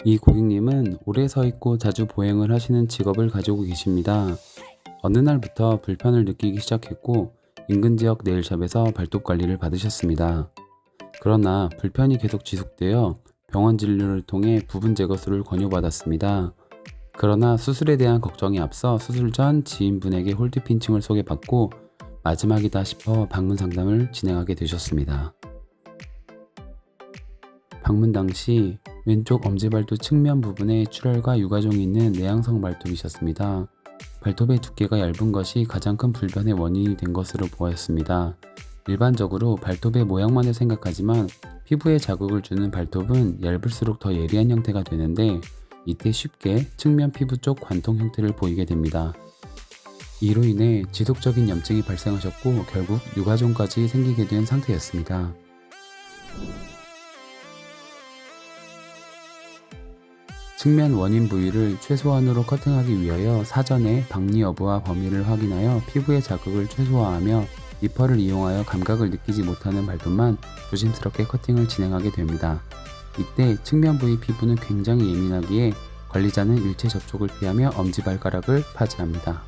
이 고객님은 오래 서 있고 자주 보행을 하시는 직업을 가지고 계십니다. 어느 날부터 불편을 느끼기 시작했고 인근 지역 네일샵에서 발톱 관리를 받으셨습니다. 그러나 불편이 계속 지속되어 병원 진료를 통해 부분 제거술을 권유받았습니다. 그러나 수술에 대한 걱정이 앞서 수술 전 지인분에게 홀드 핀칭을 소개받고 마지막이다 싶어 방문 상담을 진행하게 되셨습니다. 방문 당시 왼쪽 엄지발톱 측면 부분에 출혈과 유가종이 있는 내향성 발톱이셨습니다. 발톱의 두께가 얇은 것이 가장 큰 불편의 원인이 된 것으로 보였습니다. 일반적으로 발톱의 모양만을 생각하지만 피부에 자극을 주는 발톱은 얇을수록 더 예리한 형태가 되는데 이때 쉽게 측면 피부 쪽 관통 형태를 보이게 됩니다. 이로 인해 지속적인 염증이 발생하셨고 결국 유가종까지 생기게 된 상태였습니다. 측면 원인 부위를 최소한으로 커팅하기 위하여 사전에 박리 여부와 범위를 확인하여 피부의 자극을 최소화하며 니퍼를 이용하여 감각을 느끼지 못하는 발톱만 조심스럽게 커팅을 진행하게 됩니다. 이때 측면 부위 피부는 굉장히 예민하기에 관리자는 일체 접촉을 피하며 엄지발가락을 파지합니다.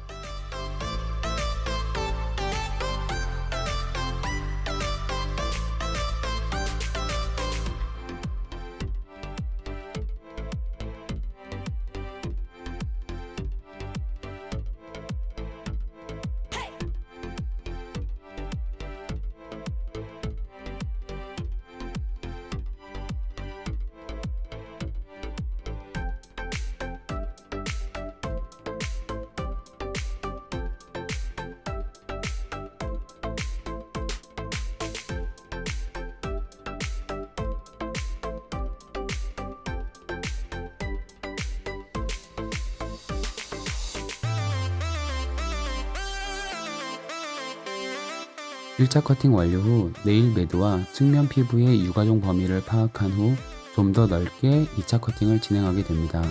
일 차 커팅 완료 후 네일 매드와 측면 피부의 유가종 범위를 파악한 후 좀 더 넓게 2차 커팅을 진행하게 됩니다.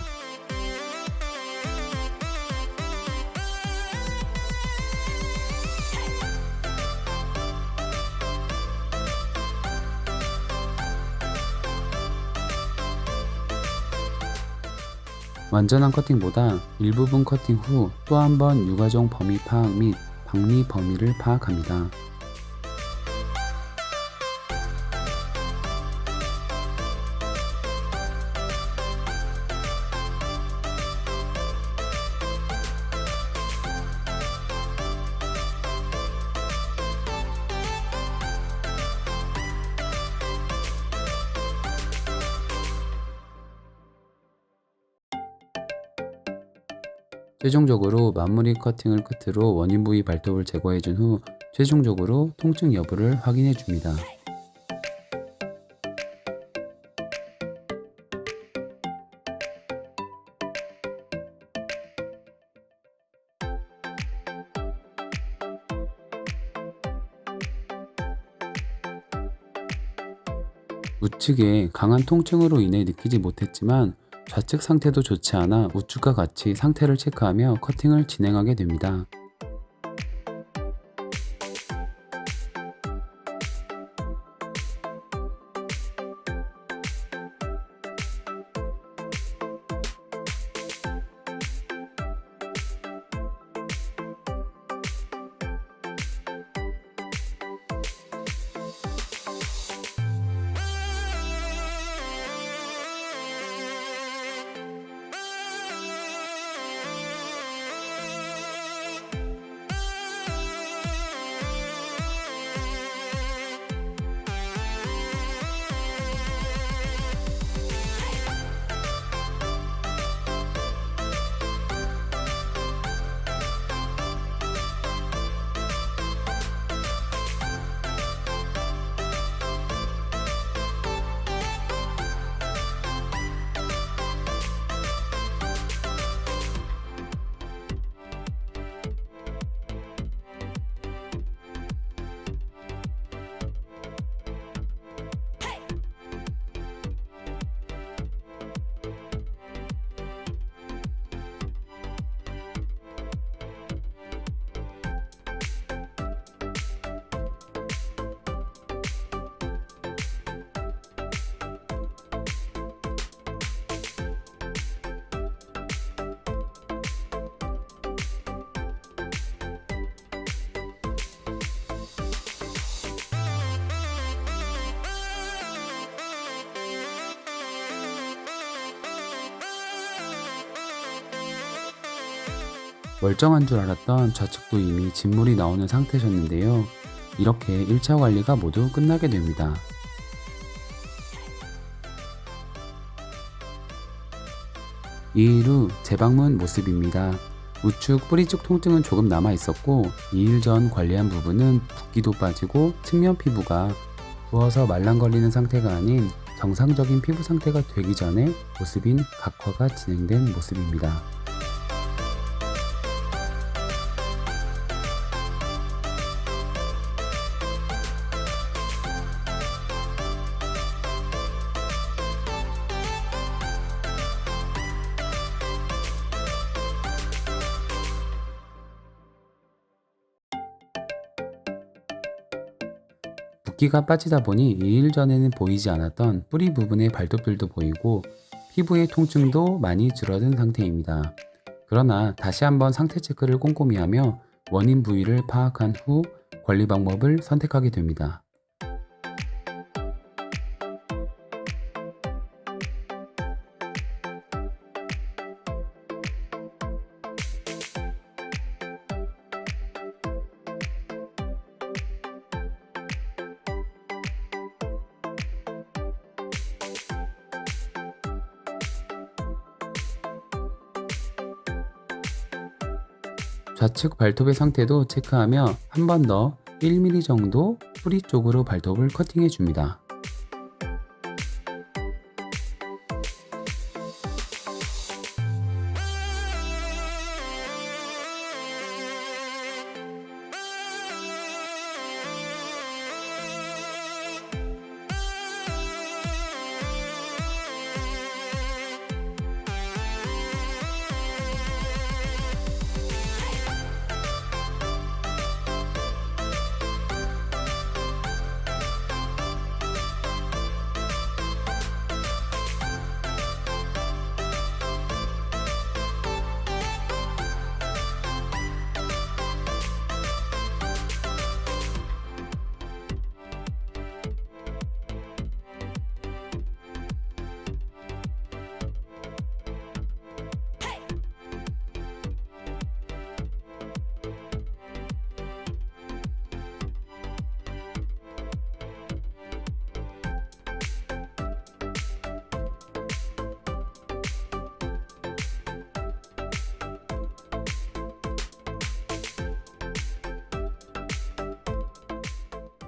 완전한 커팅보다 일부분 커팅 후 또 한 번 유가종 범위 파악 및 박리 범위를 파악합니다. 최종적으로 마무리 커팅을 끝으로 원인 부위 발톱을 제거해준 후 최종적으로 통증 여부를 확인해 줍니다. 우측에 강한 통증으로 인해 느끼지 못했지만 좌측 상태도 좋지 않아 우측과 같이 상태를 체크하며 커팅을 진행하게 됩니다. 멀쩡한 줄 알았던 좌측도 이미 진물이 나오는 상태셨는데요. 이렇게 1차 관리가 모두 끝나게 됩니다. 이일 후 재방문 모습입니다. 우측 뿌리 쪽 통증은 조금 남아 있었고 2일 전 관리한 부분은 붓기도 빠지고 측면 피부가 부어서 말랑거리는 상태가 아닌 정상적인 피부 상태가 되기 전에 모습인 각화가 진행된 모습입니다. 붓기가 빠지다 보니 2일 전에는 보이지 않았던 뿌리 부분의 발톱들도 보이고 피부의 통증도 많이 줄어든 상태입니다. 그러나 다시 한번 상태 체크를 꼼꼼히 하며 원인 부위를 파악한 후 관리 방법을 선택하게 됩니다. 좌측 발톱의 상태도 체크하며 한 번 더 1mm 정도 뿌리 쪽으로 발톱을 커팅해 줍니다.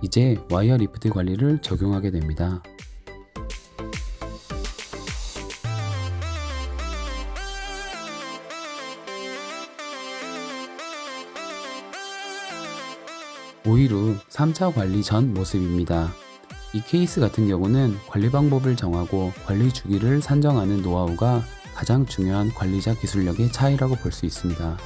이제 와이어 리프트 관리를 적용하게 됩니다. (5일) 후 3차 관리 전 모습입니다. 이 케이스 같은 경우는 관리 방법을 정하고 관리 주기를 산정하는 노하우가 가장 중요한 관리자 기술력의 차이라고 볼 수 있습니다.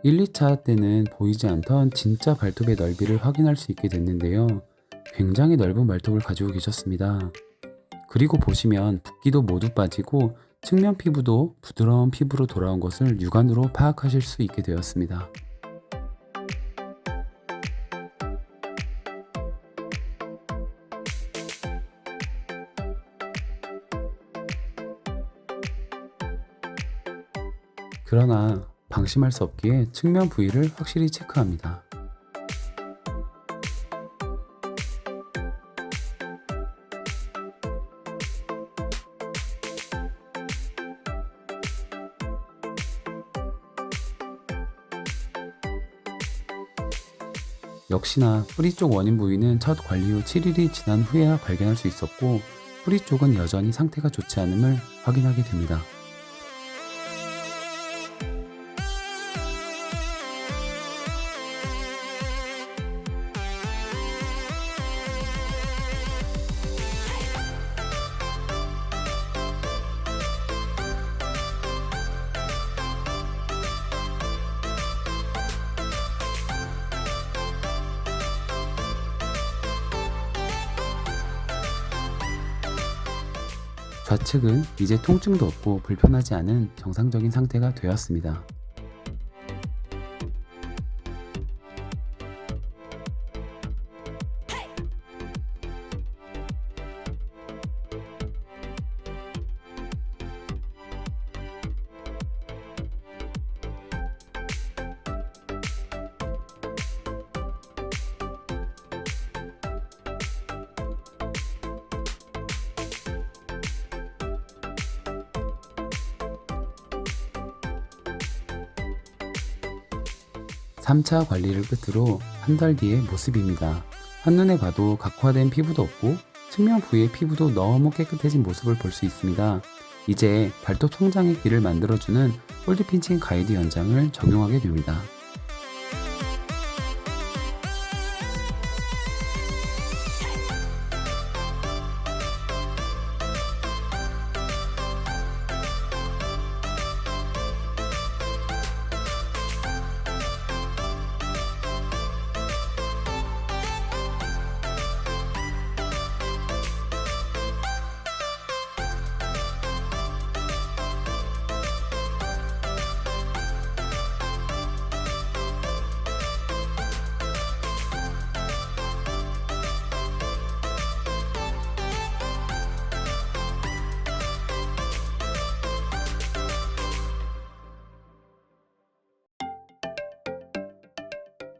(1, 2차) 때는 보이지 않던 진짜 발톱의 넓이를 확인할 수 있게 됐는데요. 굉장히 넓은 발톱을 가지고 계셨습니다. 그리고 보시면 붓기도 모두 빠지고 측면 피부도 부드러운 피부로 돌아온 것을 육안으로 파악하실 수 있게 되었습니다. 그러나 방심할 수 없기에 측면 부위를 확실히 체크합니다. 역시나 뿌리 쪽 원인 부위는 첫 관리 후 7일이 지난 후에야 발견할 수 있었고 뿌리 쪽은 여전히 상태가 좋지 않음을 확인하게 됩니다. 좌측은 이제 통증도 없고 불편하지 않은 정상적인 상태가 되었습니다. 삼 차 관리를 끝으로 한 달 뒤의 모습입니다. 한눈에 봐도 각화된 피부도 없고 측면 부위의 피부도 너무 깨끗해진 모습을 볼 수 있습니다. 이제 발톱 성장의 길을 만들어주는 폴드 핀칭 가이드 연장을 적용하게 됩니다.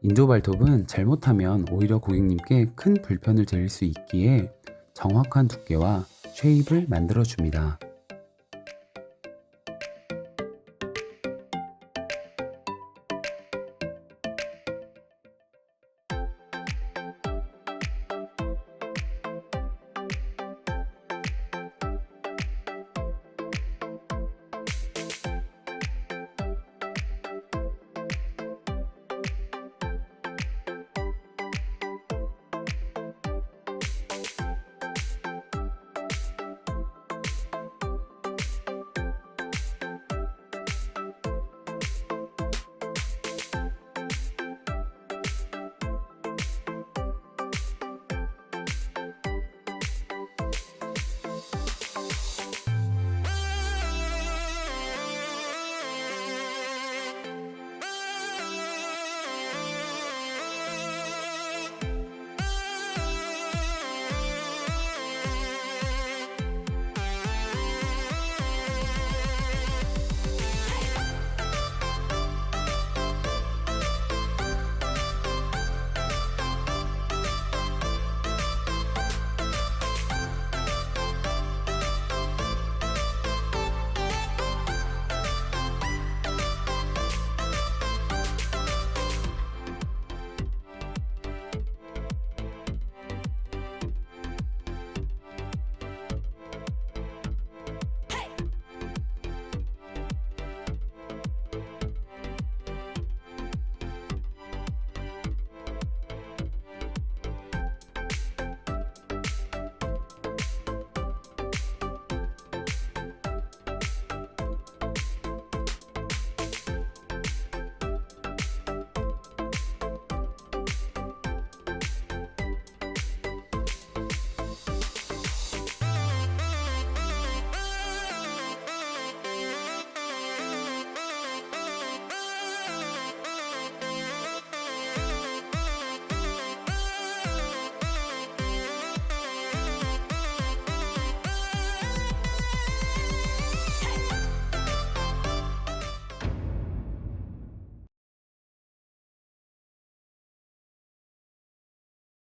인조 발톱은 잘못하면 오히려 고객님께 큰 불편을 드릴 수 있기에 정확한 두께와 쉐입을 만들어 줍니다.